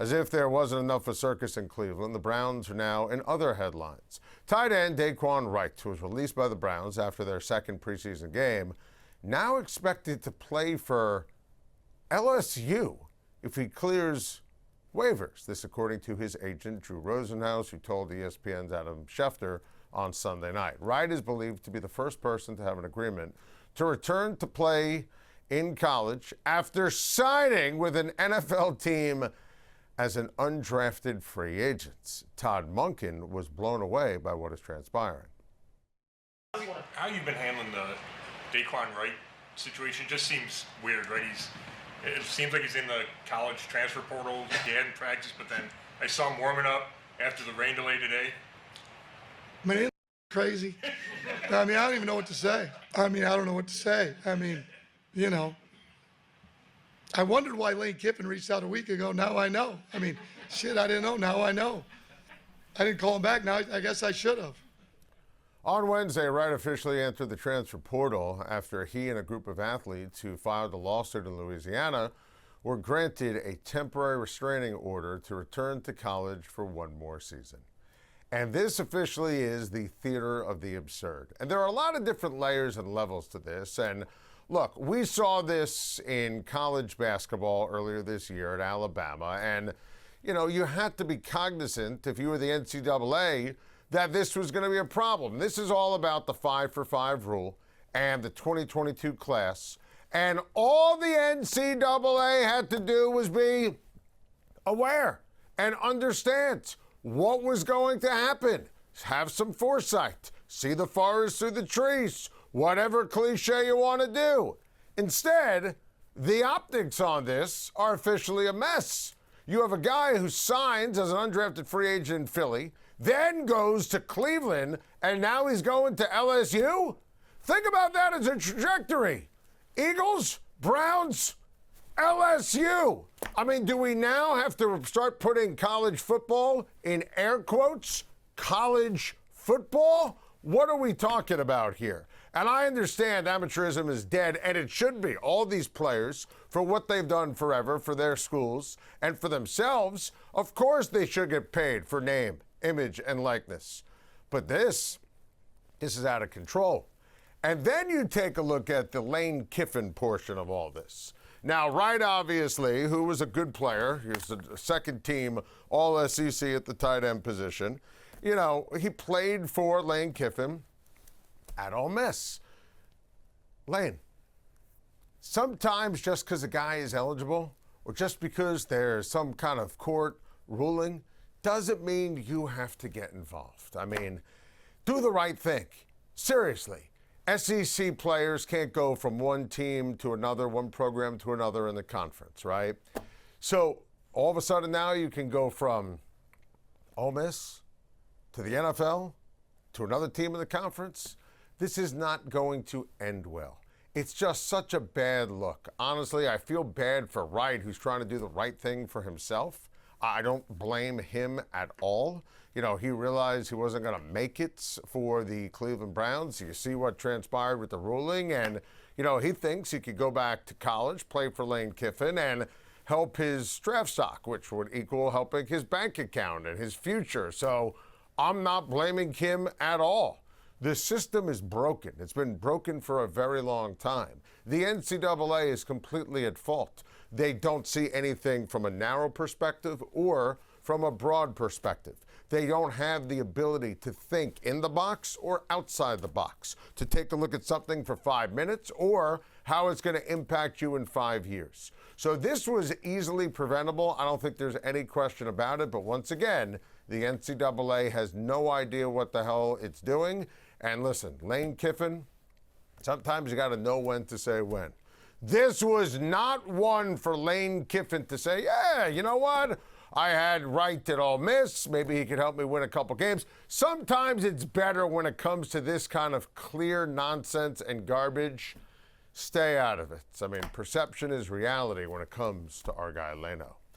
As if there wasn't enough of a circus in Cleveland, the Browns are now in other headlines. Tight end Dae'Quan Wright, who was released by the Browns after their second preseason game, now expected to play for LSU if he clears waivers. This according to his agent, Drew Rosenhaus, who told ESPN's Adam Schefter on Sunday night. Wright is believed to be the first person to have an agreement to return to play in college after signing with an NFL team as an undrafted free agent. Todd Monken was blown away by what is transpiring. How you've been handling the Dae'Quan Wright situation just seems weird, right? It seems like he's in the college transfer portal. He hadn't practiced, but then I saw him warming up after the rain delay today. I mean, it's crazy. I mean, I don't even know what to say. I don't know what to say. You know, I wondered why Lane Kiffin reached out a week ago. Now I know. Shit, I didn't know. Now I know. I didn't call him back. Now I guess I should have. On Wednesday, Wright officially entered the transfer portal after he and a group of athletes who filed a lawsuit in Louisiana were granted a temporary restraining order to return to college for one more season. And this officially is the theater of the absurd. And there are a lot of different layers and levels to this. And look, we saw this in college basketball earlier this year at Alabama. And, you know, you had to be cognizant, if you were the NCAA, that this was going to be a problem. This is all about the 5-for-5 rule and the 2022 class. And all the NCAA had to do was be aware and understand what was going to happen. Have some foresight. See the forest through the trees. Whatever cliche you want to do. Instead, the optics on this are officially a mess. You have a guy who signs as an undrafted free agent in Philly, then goes to Cleveland, and now he's going to LSU? Think about that as a trajectory. Eagles, Browns, LSU. Do we now have to start putting college football in air quotes? College football? What are we talking about here? And I understand amateurism is dead, and it should be. All these players, for what they've done forever for their schools and for themselves, of course they should get paid for name, image, and likeness. But this is out of control. And then you take a look at the Lane Kiffin portion of all this. Now, Wright, obviously, who was a good player, he was a second-team All-SEC at the tight end position. You know, he played for Lane Kiffin at Ole Miss. Lane, sometimes just because a guy is eligible or just because there's some kind of court ruling doesn't mean you have to get involved. Do the right thing. Seriously. SEC players can't go from one team to another, one program to another in the conference, right? So all of a sudden now you can go from Ole Miss to the NFL to another team in the conference. This is not going to end well. It's just such a bad look. Honestly, I feel bad for Wright, who's trying to do the right thing for himself. I don't blame him at all. You know, he realized he wasn't going to make it for the Cleveland Browns. You see what transpired with the ruling, and, you know, he thinks he could go back to college, play for Lane Kiffin, and help his draft stock, which would equal helping his bank account and his future. So I'm not blaming him at all. The system is broken. It's been broken for a very long time. The NCAA is completely at fault. They don't see anything from a narrow perspective or from a broad perspective. They don't have the ability to think in the box or outside the box, to take a look at something for 5 minutes or how it's going to impact you in 5 years. So this was easily preventable. I don't think there's any question about it. But once again, the NCAA has no idea what the hell it's doing. And listen, Lane Kiffin, sometimes you got to know when to say when. This was not one for Lane Kiffin to say, yeah, you know what? I had Wright at Ole Miss. Maybe he could help me win a couple games. Sometimes it's better when it comes to this kind of clear nonsense and garbage. Stay out of it. Perception is reality when it comes to our guy Leno.